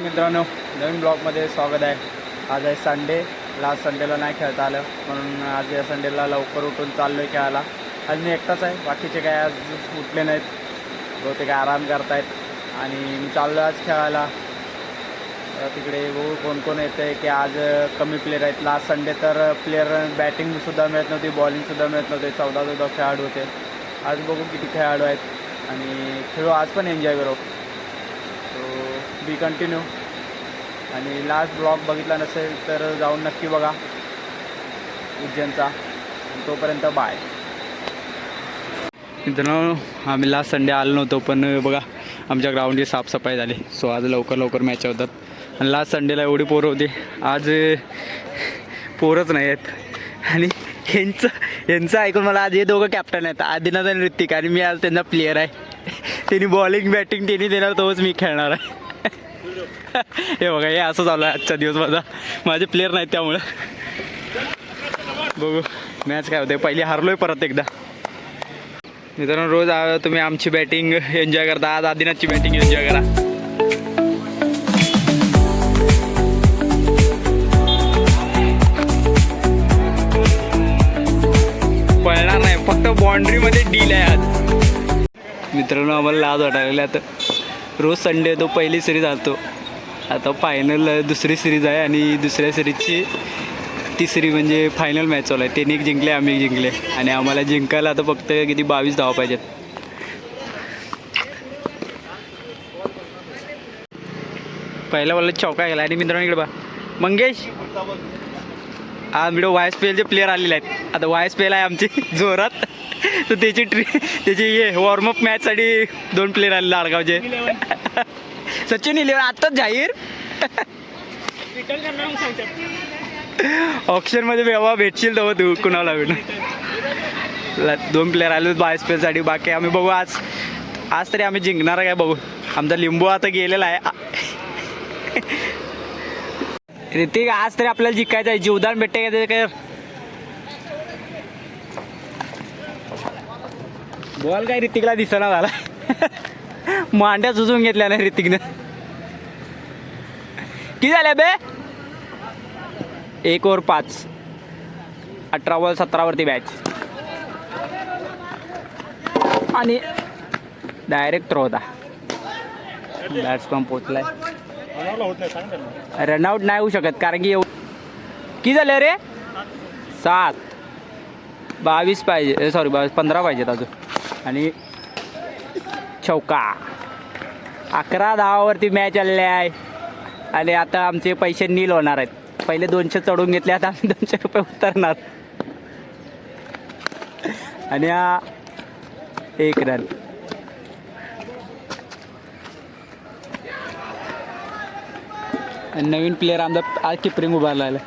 मित्रांनो, नवीन ब्लॉगमध्ये स्वागत आहे. आज आहे संडे. लास्ट संडेला नाही खेळता आलं म्हणून आज या संडेला लवकर उठून चाललो आहे खेळायला. आज मी एकटाच आहे, बाकीचे काय आज उठले नाहीत, बहुतेक आराम करतायत आणि मी चाललो आज खेळायला. तिकडे बघू कोण कोण येतं आहे की आज कमी प्लेयर आहेत. लास्ट संडे तर प्लेयर बॅटिंगसुद्धा मिळत नव्हती, बॉलिंगसुद्धा मिळत नव्हते. 14 खेळाडू होते. आज बघू किती खेळाडू आहेत आणि खेळू आज पण एन्जॉय करू. बी कंटिन्यू. आणि लास्ट ब्लॉग बघितला नसेल तर जाऊन नक्की बघा उज्जैनचा. तोपर्यंत बाय मित्रांनो. आम्ही लास्ट संडे आलो नव्हतो, पण बघा आमच्या ग्राउंडची साफसफाई झाली. सो आज लवकर मॅच होतात. आणि लास्ट संडेला एवढी पोरं होती, आज पोरंच नाही आहेत. आणि यांचं ऐकून मला आज हे दोघं कॅप्टन आहेत, आदिनाथ आणि ऋतिक, आणि मी आज त्यांचा प्लेयर आहे. त्यांनी बॉलिंग बॅटिंग त्यांनी देणार, तोच मी खेळणार आहे. हे बघा, हे असं चालू आहे आजचा दिवस माझे प्लेयर नाहीत त्यामुळं. बघू मॅच काय होते. पहिली हारलोय परत एकदा. मित्रांनो, रोज तुम्ही आमची बॅटिंग एन्जॉय करता, आज आदिनाथची बॅटिंग एन्जॉय करा. पळणार नाही, फक्त बाउंड्रीमध्ये डील आहे आज. मित्रांनो, आम्हाला लाज वाटायला. आता रोज संडे तो पहिली सिरीज आलतो, आता फायनल दुसरी सिरीज आहे आणि दुसऱ्या सिरीजची तिसरी म्हणजे फायनल मॅच चालू आहे. त्यांनी एक जिंकले, आम्ही एक जिंकले आणि आम्हाला जिंकायला आता फक्त किती 22 धावा पाहिजेत. पहिल्या बॉलला चौका गेला. आणि मित्रांनो इकडे बा मंगेश, हा व्हिडिओ YSPLचे प्लेयर आलेले आहेत. आता YSPL आहे आमची जोरात, तर त्याची हे वॉर्मअप मॅचसाठी 2 प्लेयर आले लाडगावचे. सचिन 11 आत्ताच जाहीर. ऑप्शनमध्ये व्यवहार भेटशील तेव्हा तू कुणाला भेट. 2 प्लेयर आले YSPLसाठी. बाकी आम्ही बघू आज तरी आम्ही जिंकणार काय बघू. आमचा लिंबू आता गेलेला आहे. ऋतिक, आज तरी आपल्याला जिंकायचं आहे. जीवदान भेटते का काय. बॉल काय ऋतिकला दिसना झाला. मांड्या सुजून घेतल्या नाही ऋतिकनं. किती झाल्या बे. 1 ओव्हर 5, 18 बॉल 17 वरती बॅच. आणि डायरेक्ट थ्रो होता. बॅट्समन पोचलाय. रनआउट नाही होऊ शकत कारण की किती झाले रे. 7, 22 पाहिजे, सॉरी 15 पाहिजेत अजून. आणि चौका. 11 धावावरती मॅच आलेली आहे. आणि आता आमचे पैसे नील होणार आहेत. पहिले 200 चढून घेतले, आता आम्ही 200 रुपये उतरणार. आणि हा 1 रन. नवीन प्लेयर आमचा आज किपरिंग उभारला आहे.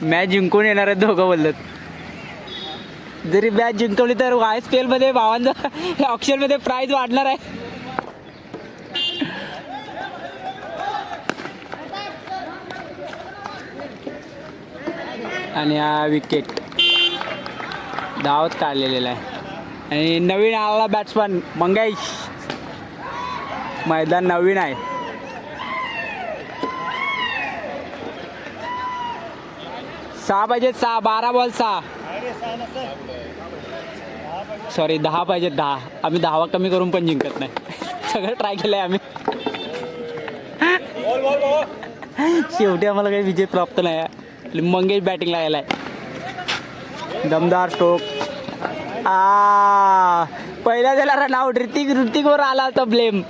मॅच जिंकून येणार आहेत दोघं बोलतात. जरी मॅच जिंकवली तर YSPL मध्ये भावांचा ऑप्शनमध्ये प्राईज वाढणार आहे. आणि हा विकेट धावत काढलेला आहे. आणि नवीन आलेला बॅट्समन मंगेश. मैदान नवीन आहे. 6 पाहिजेत. 6, 12 बॉल 6, सॉरी 10 पाहिजेत. 10. आम्ही 10 कमी करून पण जिंकत नाही. सगळं ट्राय केलं आहे आम्ही. शेवटी आम्हाला काही विजय प्राप्त नाही आहे. मंगेश बॅटिंगला यायला आहे. दमदार स्ट्रोक. पहिला त्याला रनआउट. ऋतिकवर आला होता ब्लेम.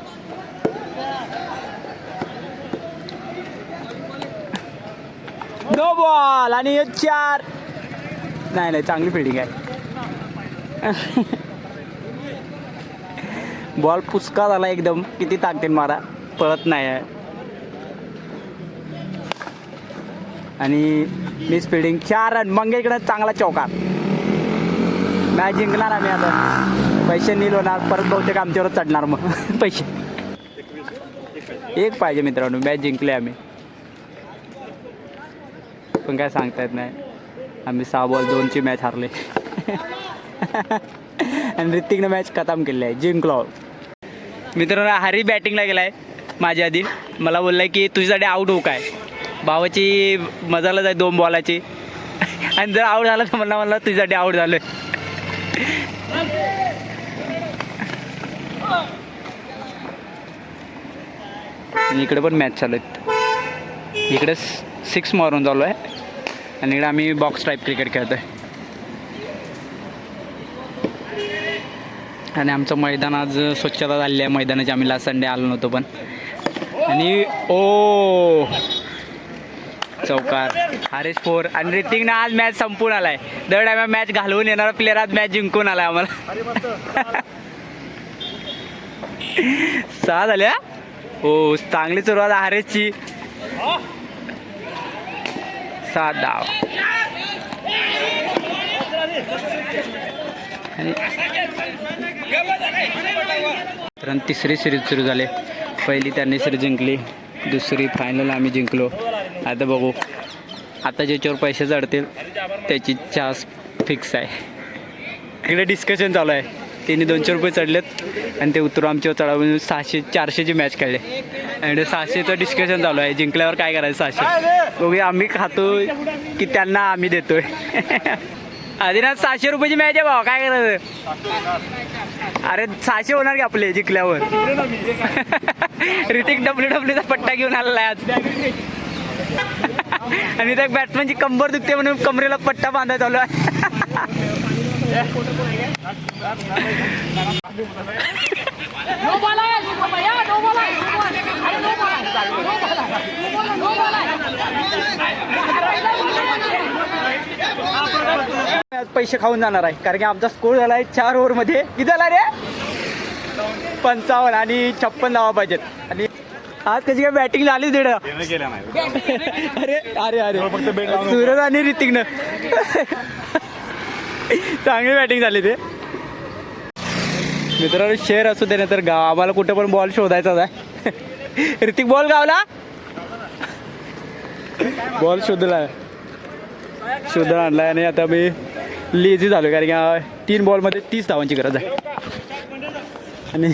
No ball. आणि 4. नाही चांगली फिल्डिंग आहे. बॉल पुचका झाला एकदम. किती ताकदीन मारा, पळत नाही आहे. आणि मिस फिल्डिंग. 4 रन. मंगेशकडे चांगला चौका. मॅच जिंकणार आम्ही. आता पैसे नील होणार. परत बहुतेक आमच्यावरच चढणार मग पैसे. 1 पाहिजे मित्रांनो. मॅच जिंकले आम्ही, पण काय सांगता येत नाही. आम्ही 6 बॉल 2ची मॅच हारले. आणि ऋतिकनं मॅच खतम केली आहे. जिंकलो. मित्रांनो हरी बॅटिंगला गेलाय माझ्या आधी. मला बोललाय की तुझ्यासाठी आऊट होऊ काय. भावाची मजालाच आहे 2 बॉलाची. आणि जर आऊट झाला तर मला तुझ्यासाठी आऊट झालं. आणि इकडे पण मॅच चालू आहेत. इकडे 6 मारून चालू आहे आणि इकडे आम्ही बॉक्स टाईप क्रिकेट खेळतोय. आणि आमचं मैदान आज स्वच्छता झाली आहे मैदानाची. आम्ही लास्ट संडे आलो नव्हतो पण. आणि ओ चौकार हरेश 4 आणि ऋतिकनं आज मॅच संपून आलाय. दर टायमा मॅच घालवून येणारा प्लेअर आज मॅच जिंकून आलाय आम्हाला. 6 झाल्या. हो चांगली सुरुवात हरेशची. 7 धाव. आणि तिसरी सिरीज सुरू झाली. पहिली त्यांनी सिरीज जिंकली, दुसरी फायनल आम्ही जिंकलो. आता बघू आता ज्याच्यावर पैसे चढतील त्याची चान्स फिक्स आहे. इकडे डिस्कशन चालू आहे. त्यांनी 200 रुपये चढलेत आणि ते उतरू आमच्यावर चढावून 600-400ची मॅच खेळले. आणि 600चं डिस्कशन चालू आहे. जिंकल्यावर काय करायचं 600 बघूया. आम्ही खातोय की त्यांना आम्ही देतोय. आधी ना 600 रुपयाची मॅच आहे भावा. काय करायचं. अरे 600 होणार की आपले जिंकल्यावर. ऋतिक WWचा पट्टा घेऊन आलेला आहे आज. आणि त्या बॅट्समॅनची कंबर दुखते म्हणून कमरेला पट्टा बांधायचा चालू आहे. पैसे खाऊन जाणार आहे कारण की आमचा स्कोर झाला आहे 4 ओव्हरमध्ये. किती झाला रे 55 आणि 56 धावा पाहिजेत. आणि आज कशी काय बॅटिंग झाली तिकडं. अरे अरे अरे सूरज आणि ऋतिकनं चांगली बॅटिंग झाली ते. मित्रांनो शेअर असू दे ना तर गाव आम्हाला कुठं पण बॉल शोधायचाच आहे. ऋतिक बॉल गावला. बॉल शोधून आणला आणि आता मी लेझी झालो कारण की 3 बॉलमध्ये 30 धावांची गरज आहे. आणि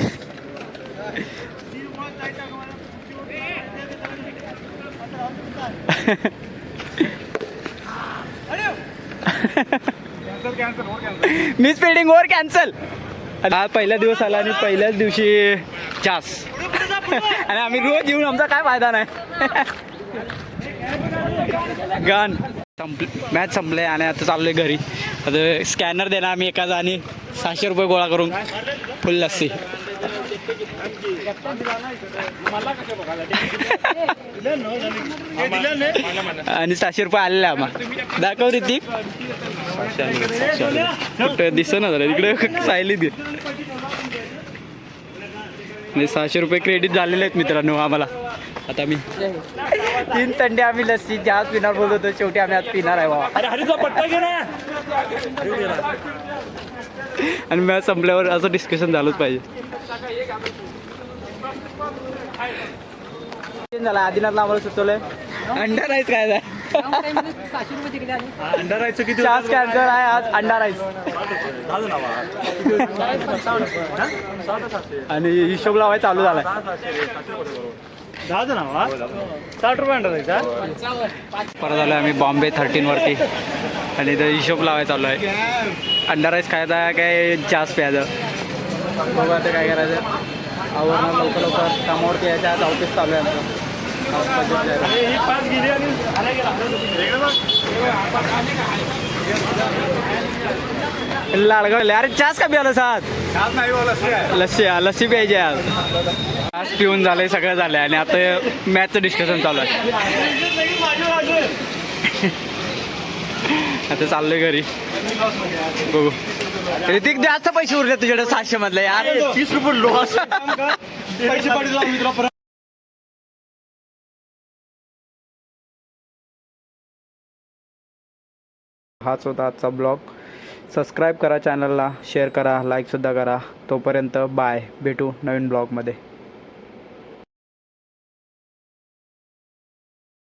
मिस फिल्डिंग ओव्हर कॅन्सल. हा पहिला दिवस आला आणि पहिल्याच दिवशी चास. आणि आम्ही रोज येऊन आमचा काय फायदा नाही. गन मॅच संपले आणि आता चाललोय घरी. आता स्कॅनर देणार आम्ही एकाचा आणि 600 रुपये गोळा करून फुल लस्सी. आणि 600 रुपये आलेले आम्हाला. दाखव ऋतिक. कुठं दिसत ना जरा इकडे सायली दे. 600 रुपये क्रेडिट झालेले आहेत मित्रांनो आम्हाला. आता मी 3 संडे आम्ही लस्सी जास्त पिणार बोलत होतो. शेवटी आम्ही आज पिणार आहे बाबा. आणि मॅच संपल्यावर असं डिस्कशन झालंच पाहिजे. झाला आदिनाथला आम्हाला सुचवलंय अंडा राईस काय अंडा राईसचं किती कॅन्सर आहे आज. अंडा राईस आणि हिशोब लावायचा चालू झालाय. 60 रुपये अंडा राईस. परत आलो आम्ही बॉम्बे 13 वरती आणि इथं हिशोब लावायचा चालू आहे. अंडा राईस खायचा काय जास्त प्यायचं. बघू आता काय करायचं. आवडणार लवकर लवकर कामावरती यायचं. आज ऑफिस चालू आहे आमचं. लाडगाव अरे चास का प्यायला साथ लस्सी. लस्सी प्यायची आज. आज पिऊन झालंय सगळं झालंय आणि आता मॅचचं डिस्कशन चालू आहे. आता चाललोय घरी. बघू ऋतिक जास्त पैसे उरले तुझ्याकडे 600 मधले यार. 30 रुपये लॉस. हाच होता आजचा ब्लॉग. सबस्क्राईब करा चॅनलला, शेअर करा, लाईकसुद्धा करा. तोपर्यंत बाय. भेटू नवीन ब्लॉगमध्ये.